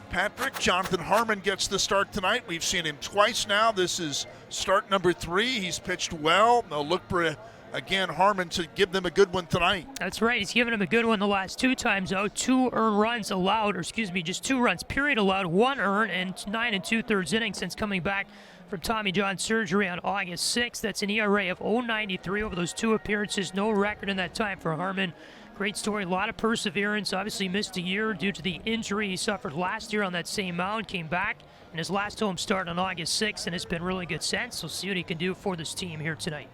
Patrick. Jonathan Harmon gets the start tonight. We've seen him twice now. This is start number 3. He's pitched well. They'll look for, again, Harmon to give them a good one tonight. That's right. He's given them a good one the last 2 times out. 2 earned runs allowed, or excuse me, just 2 runs period allowed, 1 earned, and 9 2/3 innings since coming back from Tommy John surgery on August 6th. That's an ERA of 0.93 over those 2 appearances. No record in that time for Harmon. Great story, a lot of perseverance. Obviously missed a year due to the injury he suffered last year on that same mound. Came back in his last home start on August 6th, and it's been really good since. We'll see what he can do for this team here tonight.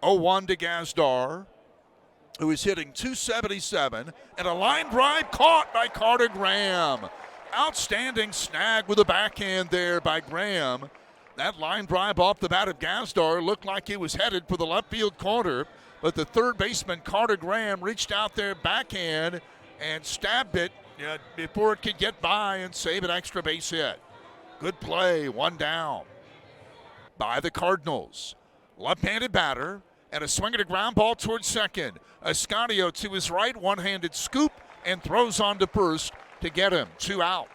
0-1 to Gazdar, who is hitting .277, and a line drive caught by Carter Graham. Outstanding snag with a backhand there by Graham. That line drive off the bat of Gazdar looked like it was headed for the left field corner, but the third baseman, Carter Graham, reached out there backhand and stabbed it before it could get by and save an extra base hit. Good play, 1 down by the Cardinals. Left-handed batter, and a swing at a ground ball towards second. Escanio to his right, one-handed scoop, and throws on to first to get him. 2 out.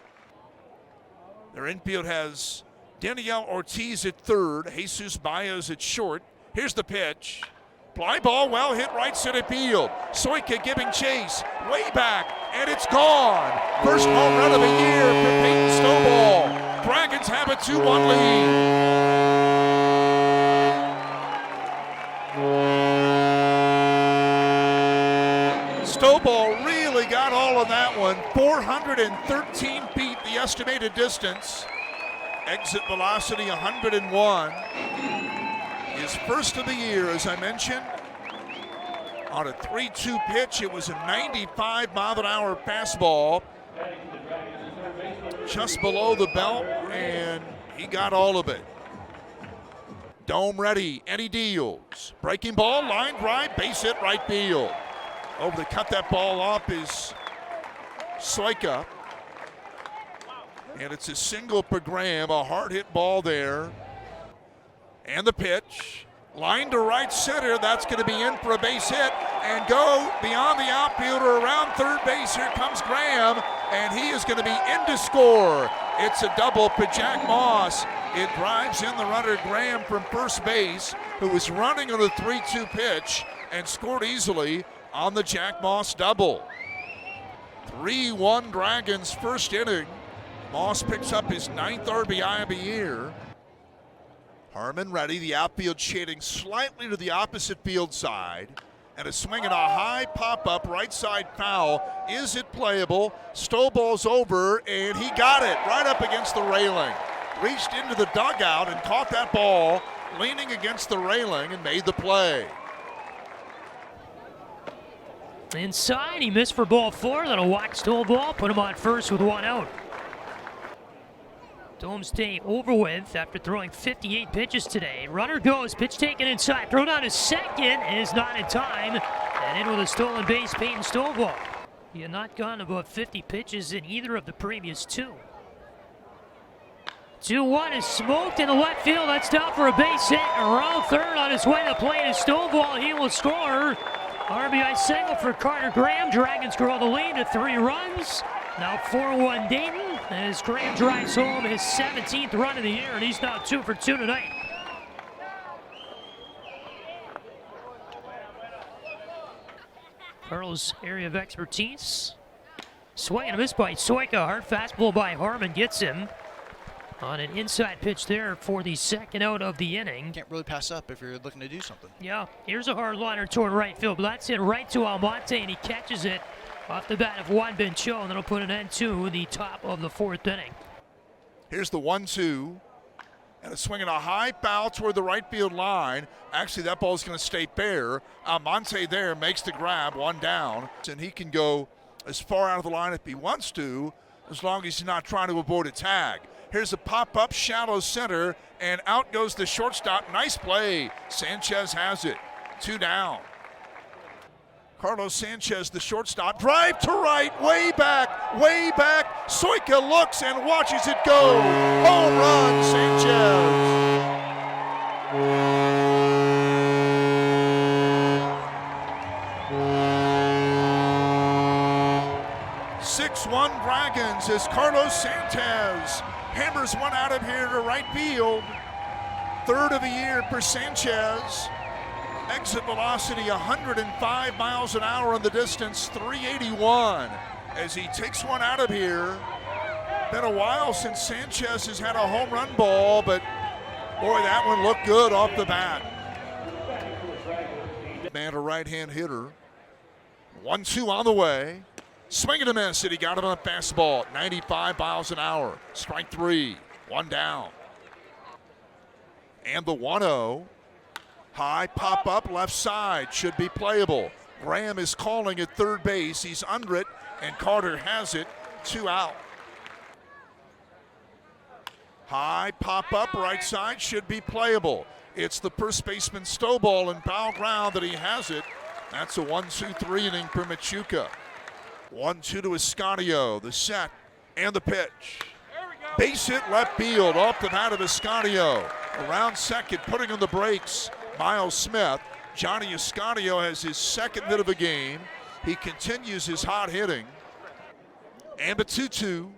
Their infield has Daniel Ortiz at third, Jesus Baez at short. Here's the pitch. Fly ball, well hit right center field. Soika giving chase, way back, and it's gone. First home run of the year for Peyton Stovall. Dragons have a 2-1 lead. Stovall really got all of that one. 413 feet, the estimated distance. Exit velocity 101. His first of the year, as I mentioned, on a 3-2 pitch. It was a 95-mile-an-hour fastball just below the belt, and he got all of it. Dome ready, and he deals. Breaking ball, line drive, base hit right field. Over to cut that ball off is Soika. And it's a single per Graham, a hard hit ball there. And the pitch, line to right center, that's going to be in for a base hit, and go beyond the outfielder around third base. Here comes Graham, and he is going to be in to score. It's a double for Jack Moss. It drives in the runner Graham from first base, who was running on the 3-2 pitch and scored easily on the Jack Moss double. 3-1 Dragons first inning. Moss picks up his 9th RBI of the year. Harmon ready, the outfield shading slightly to the opposite field side. And a swing and a high pop-up right side foul. Is it playable? Stovall's over, and he got it right up against the railing. Reached into the dugout and caught that ball, leaning against the railing, and made the play. Inside, he missed for ball 4. That'll walk Stovall, put him on first with 1 out. Dome's day over with after throwing 58 pitches today. Runner goes, pitch taken inside. Throw down to second is not in time. And in with a stolen base, Peyton Stovall. He had not gone above 50 pitches in either of the previous 2. 2-1 is smoked in the left field. That's down for a base hit. Around third on his way to plate is Stovall. He will score. RBI single for Carter Graham. Dragons grow the lead to 3 runs. Now 4-1 Dayton as Graham drives home his 17th run of the year, and he's now 2 for 2 tonight. Carl's area of expertise. Swing and a miss by Soika. Hard fastball by Harmon gets him on an inside pitch there for the 2nd out of the inning. Can't really pass up if you're looking to do something. Yeah, here's a hard liner toward right field, but that's hit right to Almonte, and he catches it off the bat of Juan Bencho, and that'll put an end to the top of the 4th inning. Here's the 1-2, and a swing and a high foul toward the right field line. Actually, that ball is going to stay fair. Almonte there makes the grab, 1 down, and he can go as far out of the line if he wants to, as long as he's not trying to avoid a tag. Here's a pop-up, shallow center, and out goes the shortstop. Nice play. Sanchez has it. 2 down. Carlos Sanchez, the shortstop, drive to right, way back, way back. Soika looks and watches it go. Home run, Sanchez. 6-1 Dragons as Carlos Sanchez hammers one out of here to right field. Third of the year for Sanchez. Exit velocity 105 miles an hour on the distance, 381 as he takes one out of here. Been a while since Sanchez has had a home run ball, but boy, that one looked good off the bat. Man, a right-hand hitter. 1-2 on the way. Swing and a miss, and he got him on a fastball at 95 miles an hour. Strike three, one down. And the 1-0. High pop up left side, should be playable. Graham is calling at third base. He's under it, and Carter has it. 2 out. High pop up right side, should be playable. It's the first baseman Stovall in foul ground that he has it. That's a 1-2-3 inning for Machuca. 1-2 to Escanio, the set and the pitch. Base hit left field off the bat of Escanio. Around second, putting on the brakes, Miles Smith. Johnny Escanio has his second hit of the game. He continues his hot hitting. And a 2-2.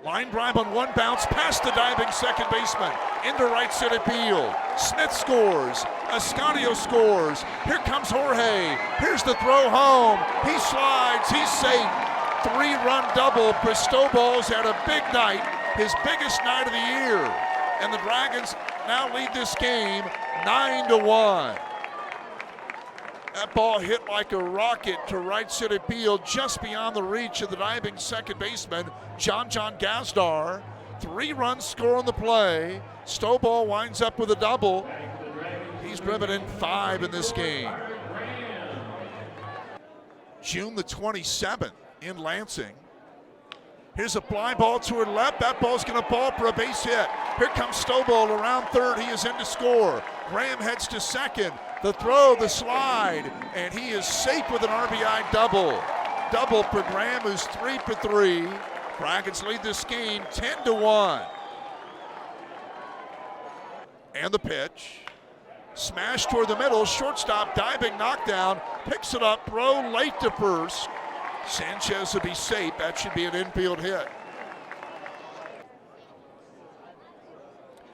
Line drive on one bounce past the diving second baseman into right center field. Smith scores. Escanio scores. Here comes Jorge. Here's the throw home. He slides. He's safe. 3-run double. Cristobals had a big night, his biggest night of the year. And the Dragons now lead this game 9-1. That ball hit like a rocket to right center field, just beyond the reach of the diving second baseman, John Gazdar. 3-run score on the play. Stovall winds up with a double. He's driven in 5 in this game. June the 27th in Lansing. Here's a fly ball to her left. That ball's going to fall for a base hit. Here comes Stovall around third. He is in to score. Graham heads to second. The throw, the slide, and he is safe with an RBI double. Double for Graham, who's 3 for 3. Dragons lead this game 10-1. And the pitch. Smash toward the middle. Shortstop diving knockdown. Picks it up. Throw late to first. Sanchez will be safe. That should be an infield hit.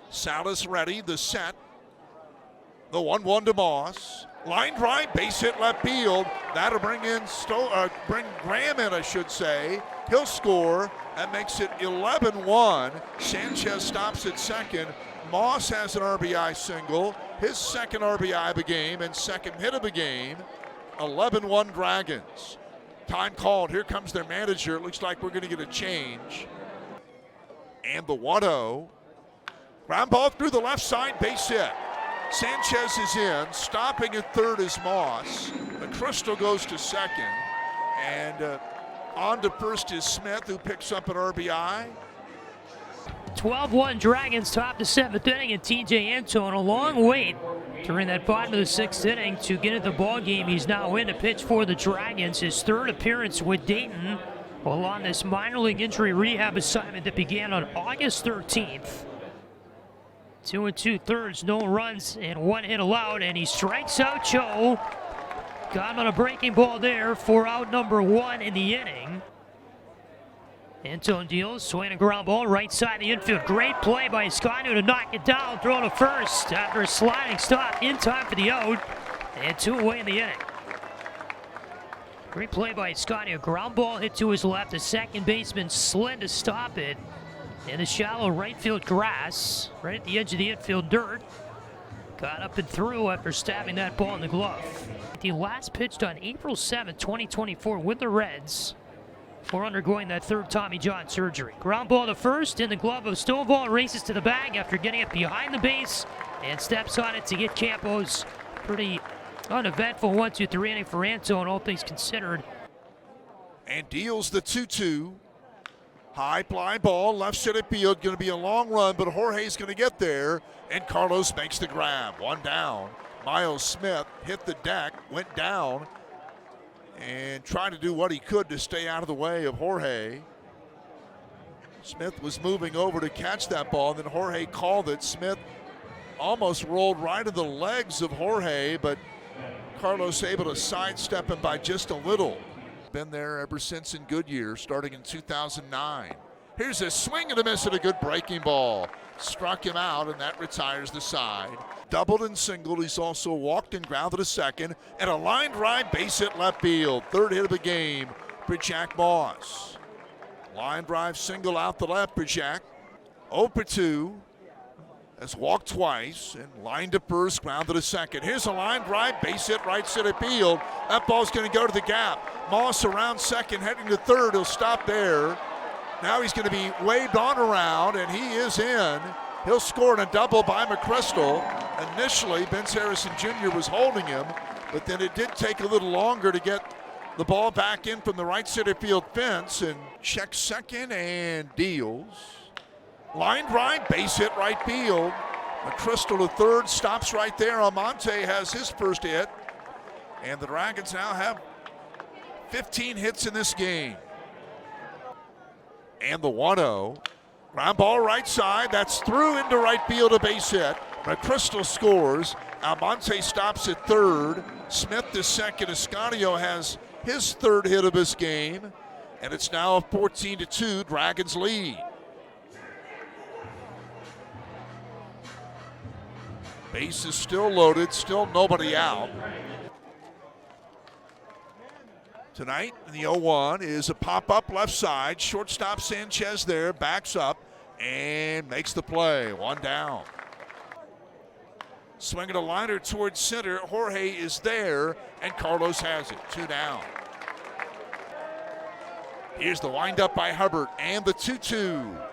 Salas ready. The set. The 1-1 to Moss. Line drive, base hit left field. That'll bring in bring Graham in, I should say. He'll score. That makes it 11-1. Sanchez stops at second. Moss has an RBI single. His second RBI of the game and second hit of the game. 11-1 Dragons. Time called. Here comes their manager. It looks like we're going to get a change. And the 1-0. Ground ball through the left side, base hit. Sanchez is in. Stopping at third is Moss. McChrystal goes to second. And on to first is Smith, who picks up an RBI. 12-1 Dragons top the 7th inning, and TJ Antone a long wait during that bottom of the 6th inning to get into the ball game. He's now in to pitch for the Dragons, his third appearance with Dayton, while on this minor league injury rehab assignment that began on August 13th. 2 2/3, no runs and 1 hit allowed, and he strikes out Joe. Got him on a breaking ball there for out number 1 in the inning. Antone deals, swing a ground ball right side of the infield. Great play by Escanio to knock it down, throw to first after a sliding stop in time for the out, and 2 away in the inning. Great play by Escanio. Ground ball hit to his left. The second baseman slid to stop it in the shallow right field grass, right at the edge of the infield dirt. Got up and through after stabbing that ball in the glove. He last pitched on April 7, 2024 with the Reds before undergoing that third Tommy John surgery. Ground ball to first in the glove of Stovall, races to the bag after getting it behind the base and steps on it to get Campos. Pretty uneventful 1-2-3 inning for Antone, all things considered. And deals the 2-2. High fly ball, left center field, going to be a long run, but Jorge's going to get there, and Carlos makes the grab. 1 down. Miles Smith hit the deck, went down, and tried to do what he could to stay out of the way of Jorge. Smith was moving over to catch that ball, and then Jorge called it. Smith almost rolled right in the legs of Jorge, but Carlos able to sidestep him by just a little. Been there ever since in Goodyear, starting in 2009. Here's a swing and a miss at a good breaking ball. Struck him out, and that retires the side. Doubled and singled. He's also walked and grounded a second, and a line drive base hit left field. Third hit of the game for Jack Moss. Line drive single out the left for Jack. 0 for 2. Has walked twice and lined to first, grounded to second. Here's a line drive, base hit right center field. That ball's going to go to the gap. Moss around second, heading to third. He'll stop there. Now he's going to be waved on around, and he is in. He'll score in a double by McChrystal. Initially, Vince Harrison Jr. was holding him, but then it did take a little longer to get the ball back in from the right center field fence, and checks second and deals. Line drive, base hit right field. McChrystal to third, stops right there. Almonte has his first hit. And the Dragons now have 15 hits in this game. And the 1-0. Ground ball right side. That's through into right field, a base hit. McChrystal scores. Almonte stops at third. Smith is second. Escanio has his third hit of this game. And it's now a 14-2 Dragons lead. Base is still loaded, still nobody out. Tonight in the 0-1 is a pop-up left side. Shortstop Sanchez there, backs up and makes the play. One down. Swinging a liner towards center. Jorge is there, and Carlos has it. 2 down. Here's the windup by Hubbard and the 2-2.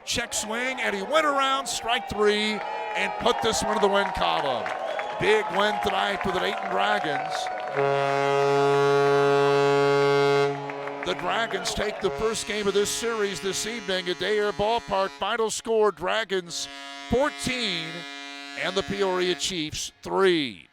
Check swing, and he went around, strike 3, and put this one to the win column. Big win tonight for the Dayton Dragons. The Dragons take the first game of this series this evening at Dayton Ballpark. Final score, Dragons 14 and the Peoria Chiefs 3.